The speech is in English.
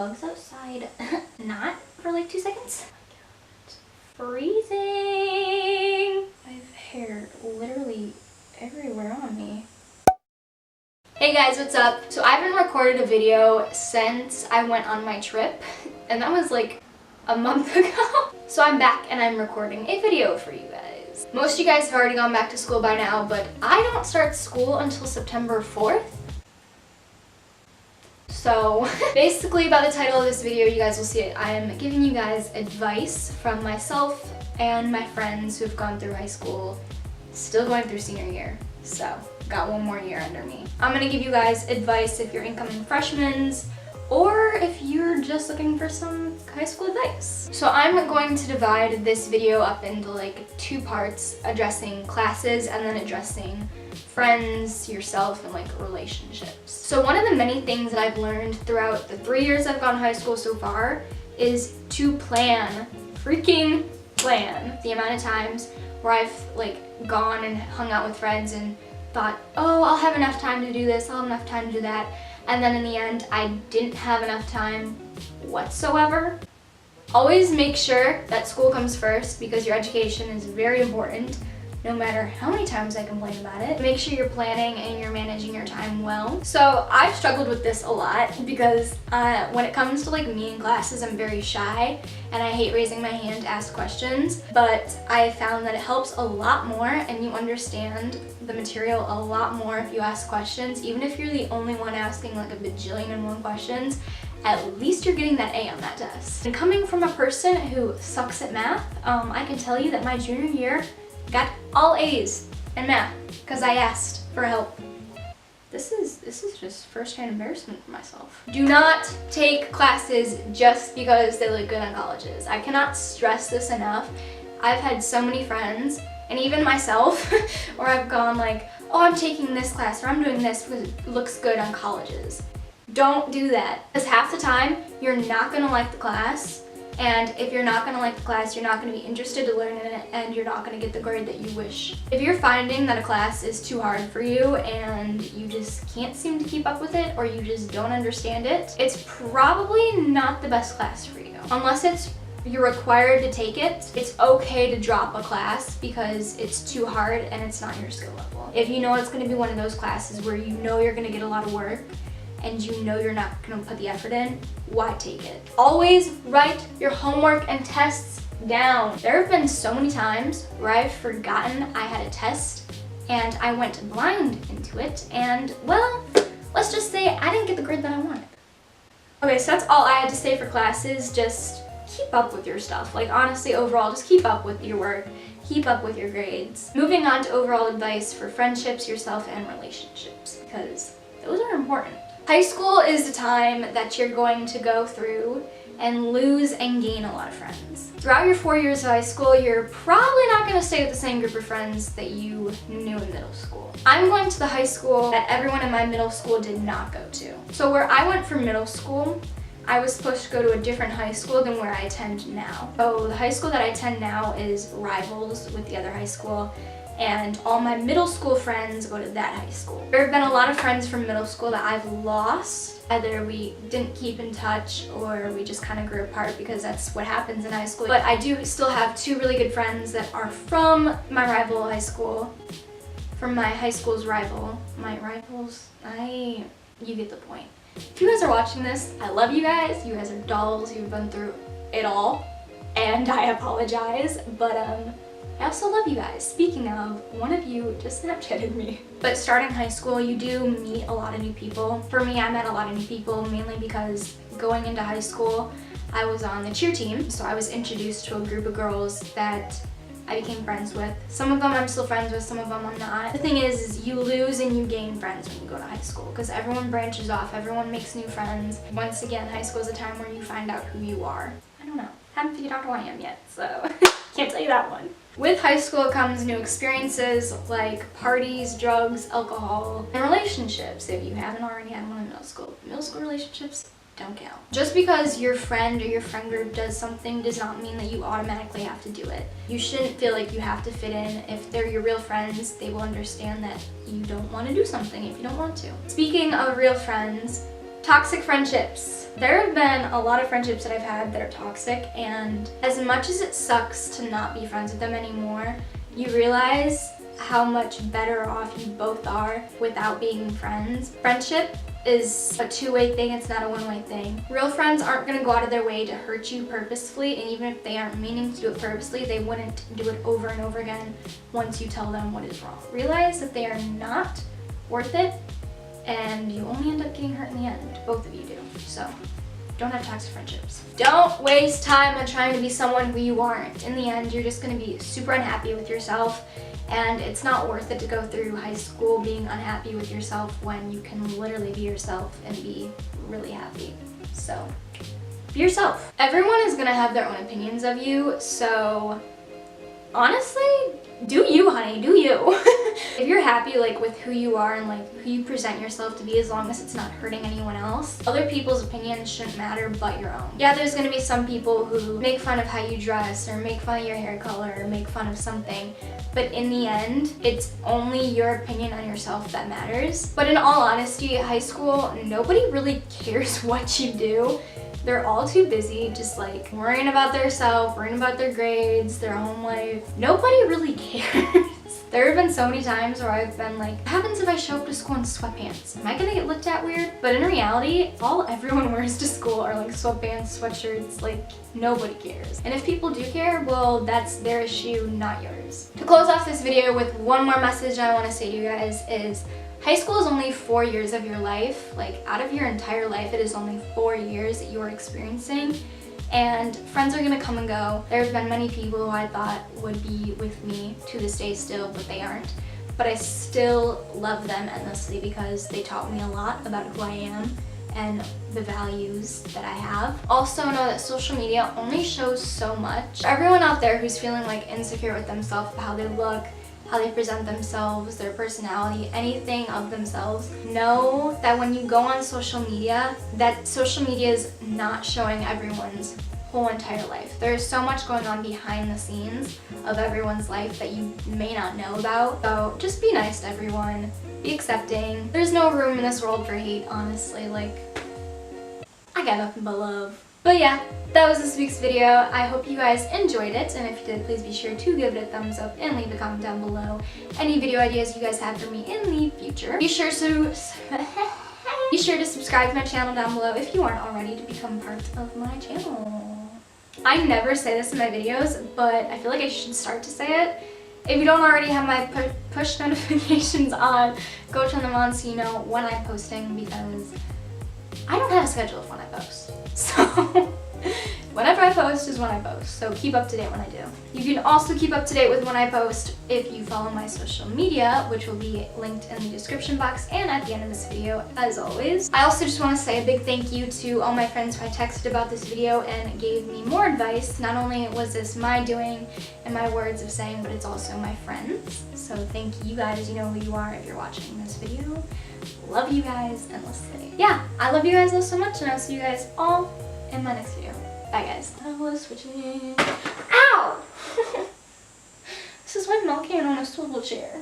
bugs outside. Not for like 2 seconds. Oh my god. Freezing! I have hair literally everywhere on me. Hey guys, what's up? So I haven't recorded a video since I went on my trip, and that was like a month ago. So I'm back and I'm recording a video for you guys. Most of you guys have already gone back to school by now, but I don't start school until September 4th. So basically by the title of this video, you guys will see it. I am giving you guys advice from myself and my friends who've gone through high school, still going through senior year. So got one more year under me. I'm gonna give you guys advice if you're incoming freshmen or if you're just looking for some high school advice. So I'm going to divide this video up into like 2 parts, addressing classes and then addressing friends, yourself, and like relationships. So one of the many things that I've learned throughout the 3 years I've gone to high school so far is to plan. Freaking plan. The amount of times where I've like gone and hung out with friends and thought, oh, I'll have enough time to do this, I'll have enough time to do that, and then in the end I didn't have enough time whatsoever. Always make sure that school comes first because your education is very important, no matter how many times I complain about it. Make sure you're planning and you're managing your time well. So I've struggled with this a lot because when it comes to like me in classes, I'm very shy and I hate raising my hand to ask questions, but I found that it helps a lot more and you understand the material a lot more if you ask questions. Even if you're the only one asking like a bajillion and one questions, at least you're getting that A on that test. And coming from a person who sucks at math, I can tell you that my junior year got all A's in math because I asked for help. This is just first-hand embarrassment for myself. Do not take classes just because they look good on colleges. I cannot stress this enough. I've had so many friends, and even myself, where I've gone like, oh, I'm taking this class or I'm doing this because it looks good on colleges. Don't do that. Because half the time, you're not gonna like the class. And if you're not gonna like the class, you're not gonna be interested to learn in it, and you're not gonna get the grade that you wish. If you're finding that a class is too hard for you and you just can't seem to keep up with it, or you just don't understand it, it's probably not the best class for you. Unless you're required to take it, it's okay to drop a class because it's too hard and it's not your skill level. If you know it's gonna be one of those classes where you know you're gonna get a lot of work, and you know you're not gonna put the effort in, why take it? Always write your homework and tests down. There have been so many times where I've forgotten I had a test and I went blind into it, and well, let's just say I didn't get the grade that I wanted. Okay, so that's all I had to say for classes. Just keep up with your stuff. Like honestly, overall, just keep up with your work, keep up with your grades. Moving on to overall advice for friendships, yourself, and relationships, because those are important. High school is the time that you're going to go through and lose and gain a lot of friends. Throughout your 4 years of high school, you're probably not going to stay with the same group of friends that you knew in middle school. I'm going to the high school that everyone in my middle school did not go to. So where I went for middle school, I was supposed to go to a different high school than where I attend now. So the high school that I attend now is rivals with the other high school, and all my middle school friends go to that high school. There have been a lot of friends from middle school that I've lost. Either we didn't keep in touch or we just kind of grew apart because that's what happens in high school. But I do still have 2 really good friends that are from my rival high school, from my high school's rival. My rivals, you get the point. If you guys are watching this, I love you guys. You guys are dolls. You've been through it all. And I apologize, but I also love you guys. Speaking of, one of you just Snapchatted me. But starting high school, you do meet a lot of new people. For me, I met a lot of new people mainly because going into high school, I was on the cheer team. So I was introduced to a group of girls that I became friends with. Some of them I'm still friends with, some of them I'm not. The thing is you lose and you gain friends when you go to high school because everyone branches off, everyone makes new friends. Once again, high school is a time where you find out who you are. I don't know. Haven't figured out who I am yet, so can't tell you that one. With high school comes new experiences like parties, drugs, alcohol, and relationships if you haven't already had one in middle school. Middle school relationships don't count. Just because your friend or your friend group does something does not mean that you automatically have to do it. You shouldn't feel like you have to fit in. If they're your real friends, they will understand that you don't want to do something if you don't want to. Speaking of real friends, Toxic friendships. There have been a lot of friendships that I've had that are toxic, and as much as it sucks to not be friends with them anymore, you realize how much better off you both are without being friends. Friendship is a two-way thing, it's not a one-way thing. Real friends aren't gonna go out of their way to hurt you purposefully, and even if they aren't meaning to do it purposely, they wouldn't do it over and over again once you tell them what is wrong. Realize that they are not worth it, and you only end up getting hurt in the end. Both of you do. So don't have toxic friendships. Don't waste time on trying to be someone who you aren't. In the end, you're just gonna be super unhappy with yourself, and it's not worth it to go through high school being unhappy with yourself when you can literally be yourself and be really happy. So be yourself. Everyone is gonna have their own opinions of you, so honestly, do you, honey, do you. If you're happy like with who you are and like who you present yourself to be, as long as it's not hurting anyone else, other people's opinions shouldn't matter but your own. Yeah, there's gonna be some people who make fun of how you dress or make fun of your hair color or make fun of something, but in the end, it's only your opinion on yourself that matters. But in all honesty, at high school, nobody really cares what you do. They're all too busy just like worrying about their self, worrying about their grades, their home life. Nobody really cares. There have been so many times where I've been like, what happens if I show up to school in sweatpants? Am I gonna get looked at weird? But in reality, all everyone wears to school are like sweatpants, sweatshirts, like nobody cares. And if people do care, well, that's their issue, not yours. To close off this video with one more message I wanna say to you guys is, high school is only 4 years of your life. Like out of your entire life, it is only 4 years that you are experiencing. And friends are gonna come and go. There have been many people who I thought would be with me to this day still, but they aren't. But I still love them endlessly because they taught me a lot about who I am and the values that I have. Also know that social media only shows so much. For everyone out there who's feeling like insecure with themselves, how they look, how they present themselves, their personality, anything of themselves, know that when you go on social media, that social media is not showing everyone's whole entire life. There's so much going on behind the scenes of everyone's life that you may not know about. So just be nice to everyone, be accepting. There's no room in this world for hate, honestly. Like, I got nothing but love. But yeah, that was this week's video. I hope you guys enjoyed it, and if you did, please be sure to give it a thumbs up and leave a comment down below any video ideas you guys have for me in the future. Be sure to subscribe to my channel down below if you aren't already to become part of my channel. I never say this in my videos, but I feel like I should start to say it. If you don't already have my push notifications on, go turn them on so you know when I'm posting, because I don't have a schedule of when I post. So whenever I post is when I post, so keep up to date when I do. You can also keep up to date with when I post if you follow my social media, which will be linked in the description box and at the end of this video, as always. I also just want to say a big thank you to all my friends who I texted about this video and gave me more advice. Not only was this my doing and my words of saying, but it's also my friends. So thank you guys, you know who you are if you're watching this video. Love you guys endlessly. Yeah, I love you guys all so much, and I'll see you guys all in my next video. Bye guys. I was switching. Ow! This is my monkey on a swivel chair.